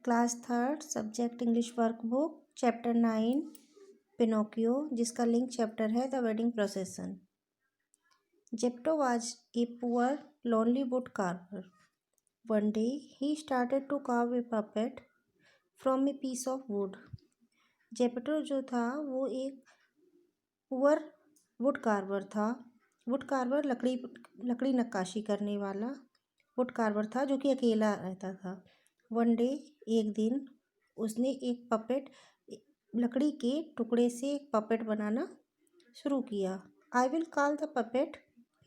Class third subject English workbook chapter 9 Pinocchio, जिसका link chapter है the wedding procession. Geppetto was a poor lonely wood carver. One day he started to carve a puppet from a piece of wood. Geppetto जो था वो एक poor wood carver था। Wood carver लकड़ी नक्काशी करने वाला वुड कार्वर था जो कि अकेला रहता था। वन डे एक दिन उसने एक पपेट लकड़ी के टुकड़े से एक पपेट बनाना शुरू किया। I will call the puppet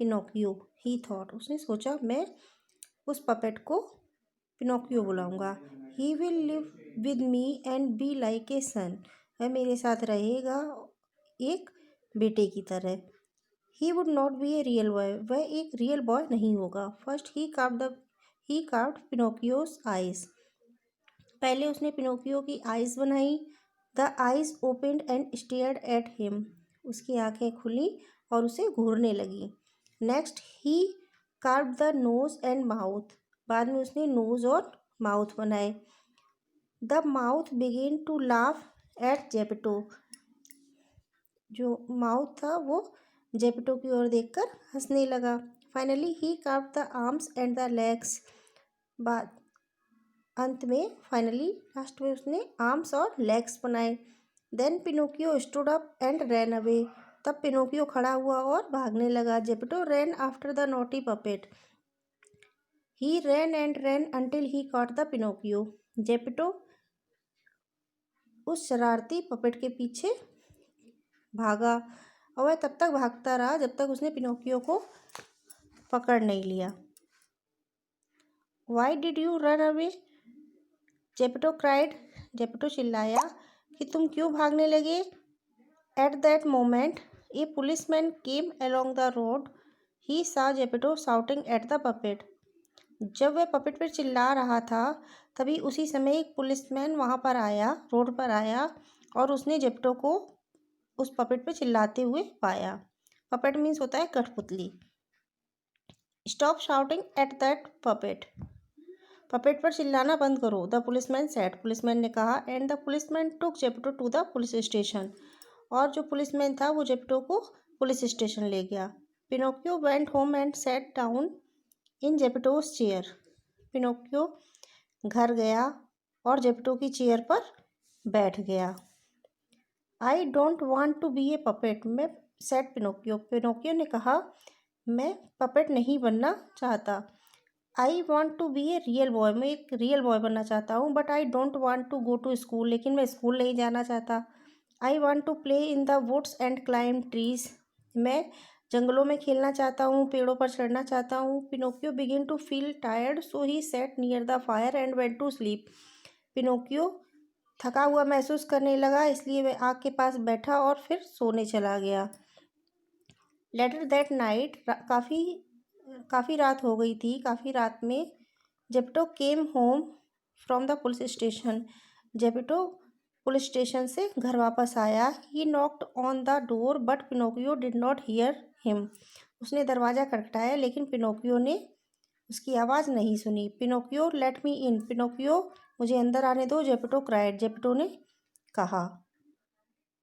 Pinocchio he thought. उसने सोचा मैं उस पपेट को पिनोकियो बुलाऊंगा। He will live with me and be like a son. वह मेरे साथ रहेगा एक बेटे की तरह। He would not be a real boy. वह एक रियल बॉय नहीं होगा। First he carved Pinocchio's eyes. पहले उसने पिनोकियो की आइज बनाई। The eyes opened and stared at him. उसकी आंखें खुली और उसे घूरने लगी। Next he carved the nose and mouth. बाद में उसने नोज और माउथ बनाए। The mouth began to laugh at Geppetto. जो माउथ था वो जेपेटो की ओर देखकर हंसने लगा। Finally he carved the arms and the legs. बाद अंत में लास्ट में उसने आर्म्स और लेग्स बनाए। Then Pinocchio stood up and ran away. तब पिनोकियो खड़ा हुआ और भागने लगा। Geppetto ran after the naughty puppet. He ran and ran until he caught the Pinocchio. Geppetto उस शरारती पपेट के पीछे भागा और वह तब तक भागता रहा जब तक उसने पिनोकियो को पकड़ नहीं लिया। Why did you run away? Geppetto cried. Geppetto चिल्लाया कि तुम क्यों भागने लगे? At that moment a policeman came along the road. He saw Geppetto shouting at the puppet. जब वह पपेट पर चिल्ला रहा था तभी उसी समय एक पुलिसमैन रोड पर आया और उसने जेपेटो को उस पपेट पर चिल्लाते हुए पाया। पपेट मीन्स होता है कठपुतली। Stop shouting at that puppet. Puppet पर चिल्लाना बंद करो। The policeman said. पुलिसमैन ने कहा। And the policeman took Geppetto to the police station. और जो पुलिसमैन था वो जेपेटो को पुलिस स्टेशन ले गया। Pinocchio went home and sat down in Geppetto's chair. Pinocchio घर गया और जेपेटो की चेयर पर बैठ गया। I don't want to be a puppet. मैं सेड पिनोकियो। पिनोकियो ने कहा मैं पपेट नहीं बनना चाहता। I want to be a real boy. मैं एक रियल बॉय बनना चाहता हूँ। But I don't want to go to school. लेकिन मैं स्कूल नहीं जाना चाहता। I want to play in the woods and climb trees. मैं जंगलों में खेलना चाहता हूँ, पेड़ों पर चढ़ना चाहता हूँ। Pinocchio begin to feel tired so he sat near the fire and went to sleep. Pinocchio थका हुआ महसूस करने लगा इसलिए वह आग के पास बैठा और फिर सोने चला गया। लेटर दैट नाइट काफ़ी रात हो गई थी। काफ़ी रात में Geppetto came home from the police station. Geppetto police station से घर वापस आया। ही knocked on the door but Pinocchio did not hear him. उसने दरवाज़ा खटखटाया लेकिन पिनोकियो ने उसकी आवाज़ नहीं सुनी। पिनोकियो लेट मी इन। पिनोकियो मुझे अंदर आने दो। Geppetto cried. जेपेटो ने कहा।